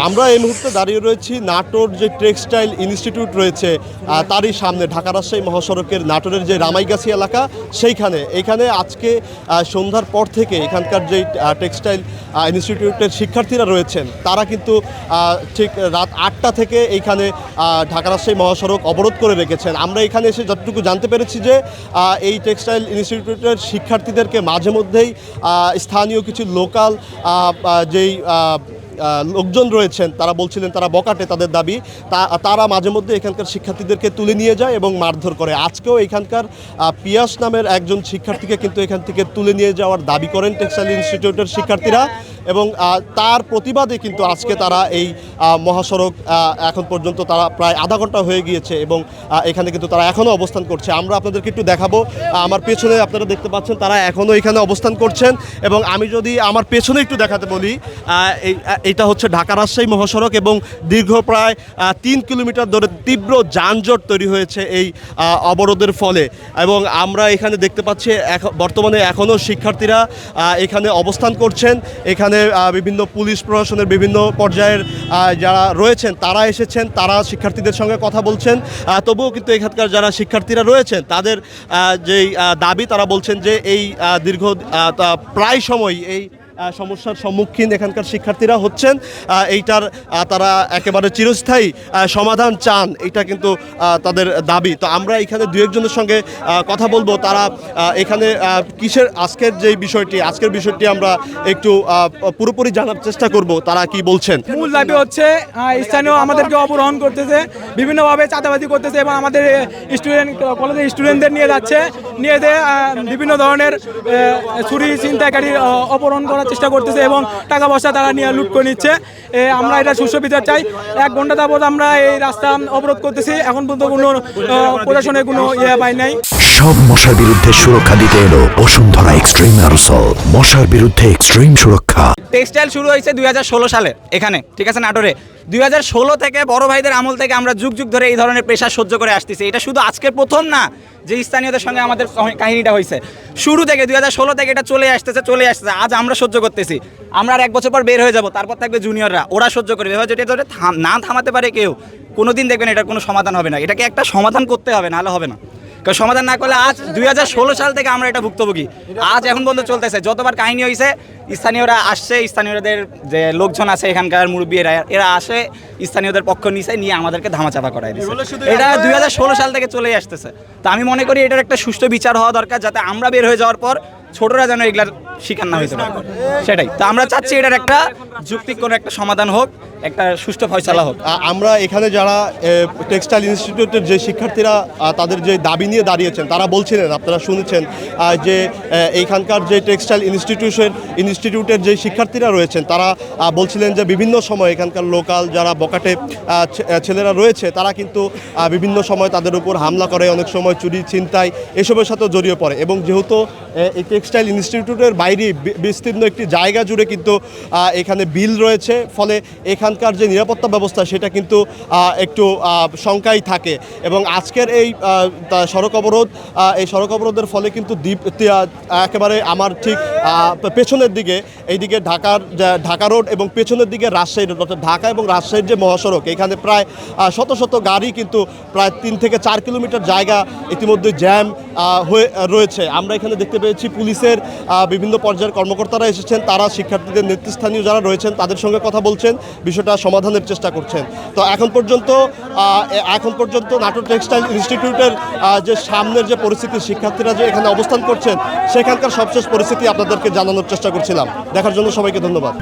আমরা এই মুহূর্তে দাঁড়িয়ে রয়েছি নাটোর যে টেক্সটাইল ইনস্টিটিউট রয়েছে তারই সামনে, ঢাকা রাজশাহী মহাসড়কের নাটোরের যে রামাইগাছি এলাকা এইখানে আজকে সন্ধ্যার পর থেকে এখানকার যে টেক্সটাইল ইনস্টিটিউটের শিক্ষার্থীরা রয়েছেন তারা কিন্তু ঠিক রাত 8টা থেকে এইখানে ঢাকা রাজশাহী মহাসড়ক অবরোধ করে রেখেছেন। আমরা এখানে এসে যতটুকু জানতে পেরেছি যে এই টেক্সটাইল ইনস্টিটিউটের শিক্ষার্থীদেরকে মাঝে মধ্যেই স্থানীয় কিছু লোকাল যেই লোকজন রয়েছেন তারা বলছিলেন তারা বকাটে, তাদের দাবি তারা মাঝে মধ্যে এখানকার শিক্ষার্থীদেরকে তুলে নিয়ে যায় এবং মারধর করে। আজকেও এখানকার পিয়াস নামের একজন শিক্ষার্থীকে কিন্তু এখান থেকে তুলে নিয়ে যাওয়ার দাবি করেন টেক্সটাইল ইনস্টিটিউটের শিক্ষার্থীরা এবং তার প্রতিবাদে কিন্তু আজকে তারা এই মহাসড়ক এখন পর্যন্ত তারা প্রায় আধা ঘন্টা হয়ে গিয়েছে এবং এখানে কিন্তু তারা এখনও অবস্থান করছে। আমরা আপনাদেরকে একটু দেখাবো, আমার পেছনে আপনারা দেখতে পাচ্ছেন তারা এখনও এখানে অবস্থান করছেন এবং আমি যদি আমার পেছনে একটু দেখাতে বলি, এটা হচ্ছে ঢাকা রাজশাহী মহাসড়ক এবং দীর্ঘ প্রায় 3 কিলোমিটার ধরে তীব্র যানজট তৈরি হয়েছে এই অবরোধের ফলে এবং আমরা এখানে দেখতে পাচ্ছি বর্তমানে এখনও শিক্ষার্থীরা এখানে অবস্থান করছেন। এখানে বিভিন্ন পুলিশ প্রশাসনের বিভিন্ন পর্যায়ের যারা রয়েছেন তারা এসেছেন, তারা শিক্ষার্থীদের সঙ্গে কথা বলছেন। তবুও কিন্তু এখানকার যারা শিক্ষার্থীরা রয়েছেন তাদের যেই দাবি, তারা বলছেন যে এই দীর্ঘ প্রায় সময় এই সমস্যার সম্মুখীন এখানকার শিক্ষার্থীরা হচ্ছেন, এইটার তারা একেবারে চিরস্থায়ী সমাধান চান, এটা কিন্তু তাদের দাবি। তো আমরা এখানে দু একজনের সঙ্গে কথা বলবো, তারা এখানে কিসের আজকের বিষয়টি আমরা একটু পুরোপুরি জানার চেষ্টা করব তারা কি বলছেন। মূল দাবি হচ্ছে স্থানীয় আমাদেরকে অপহরণ করতেছে, বিভিন্নভাবে চাঁদাবাজি করতেছে এবং আমাদের কলেজের স্টুডেন্টদের নিয়ে যাচ্ছে, নিয়ে বিভিন্ন ধরনের চুরি ছিনতাইকারী অপহরণ করার চেষ্টা করতেছে এবং টাকা পয়সা তারা নিয়ে লুট করে নিচ্ছে। আমরা এটা সুষ্ঠু বিচার চাই। 1 ঘন্টা যাবত আমরা এই রাস্তা অবরোধ করতেছি, এখন পর্যন্ত কোনো প্রশাসনের কোনো পাই নাই। সব মশার বিরুদ্ধে সুরক্ষা দিতে এলো বসুন্ধরা এক্সট্রিম অ্যারোসল, মশার বিরুদ্ধে এক্সট্রিম সুরক্ষা। টেক্সটাইল শুরু হয়েছে 2016 সালে এখানে, ঠিক আছে, নাটোরে। 2016 থেকে বড় ভাইদের আমল থেকে আমরা যুগ যুগ ধরে এই ধরনের প্রেশার সহ্য করে আসতেছি। এটা শুধু আজকের প্রথম না যে স্থানীয়দের সঙ্গে আমাদের কাহিনীটা হয়েছে, শুরু থেকে 2016 থেকে এটা চলে আসতেছে। আজ আমরা সহ্য করতেছি, আমরা আর 1 বছর পর বের হয়ে যাব, তারপর থাকবে জুনিয়ররা, ওরা সহ্য করবে। যেটা না থামাতে পারে কেউ, কোনোদিন দেখবেন এটার কোনো সমাধান হবে না। এটাকে একটা সমাধান করতে হবে, নাহলে হবে না। কারণ সমাধান না করলে আজ 2016 সাল থেকে আমরা এটা ভুক্তভোগী, আজ এখন পর্যন্ত চলতেছে। যতবার কাহিনী হয়েছে স্থানীয়রা আসছে, স্থানীয়দের যে লোকজন আছে এখানকার মুরব্বীরা, এরা আসে স্থানীয়দের পক্ষ নিয়ে আমাদেরকে ধামাচাপা করায় দিচ্ছে। এটা 2016 সাল থেকে চলেই আসতেছে। তো আমি মনে করি এটার একটা সুষ্ঠু বিচার হওয়া দরকার, যাতে আমরা বের হয়ে যাওয়ার পর ছোটরা যেন এগুলার শিকার না হইতে পারে, সেটাই। তো আমরা চাচ্ছি এটার একটা যুক্তিক কোনো একটা সমাধান হোক, একটা সুষ্ঠু ফয়সালা হোক। আমরা এখানে যারা টেক্সটাইল ইনস্টিটিউটের যে শিক্ষার্থীরা তাদের যে দাবি নিয়ে দাঁড়িয়েছেন তারা বলছিলেন, আপনারা শুনেছেন যে এইখানকার যে টেক্সটাইল ইনস্টিটিউটের যে শিক্ষার্থীরা রয়েছেন তারা বলছিলেন যে বিভিন্ন সময় এখানকার লোকাল যারা বকাটে ছেলেরা রয়েছে তারা কিন্তু বিভিন্ন সময় তাদের উপর হামলা করে, অনেক সময় চুরি ছিনতাই এসবের সাথেও জড়িয়ে পড়ে এবং যেহেতু এই টেক্সটাইল ইনস্টিটিউটের বাইরে বিস্তীর্ণ একটি জায়গা জুড়ে কিন্তু এখানে বিল রয়েছে, ফলে এখানকার যে নিরাপত্তা ব্যবস্থা সেটা কিন্তু একটু শঙ্কাই থাকে এবং আজকের এই সড়ক অবরোধের ফলে কিন্তু একেবারে আমার ঠিক পেছনের দিকে এইদিকে ঢাকা রোড এবং পেছনের দিকে রাজশাহী রোড, অর্থাৎ ঢাকা এবং রাজশাহীর যে মহাসড়ক, এখানে প্রায় শত শত গাড়ি কিন্তু প্রায় 3 থেকে 4 কিলোমিটার জায়গা ইতিমধ্যে জ্যাম হয়ে রয়েছে। আমরা এখানে দেখতে পেয়েছি পুলিশের বিভিন্ন পর্যায়ের কর্মকর্তারা এসেছেন, তারা শিক্ষার্থীদের নেতৃস্থানীয় যারা রয়েছেন তাদের সঙ্গে কথা বলছেন, বিষয়টা সমাধানের চেষ্টা করছেন। তো এখন পর্যন্ত নাটোর টেক্সটাইল ইনস্টিটিউটের যে সামনের যে পরিস্থিতি, শিক্ষার্থীরা যে এখানে অবস্থান করছেন সেখানকার সবশেষ পরিস্থিতি আপনাদেরকে জানানোর চেষ্টা করছিলাম। দেখার জন্য সবাইকে ধন্যবাদ।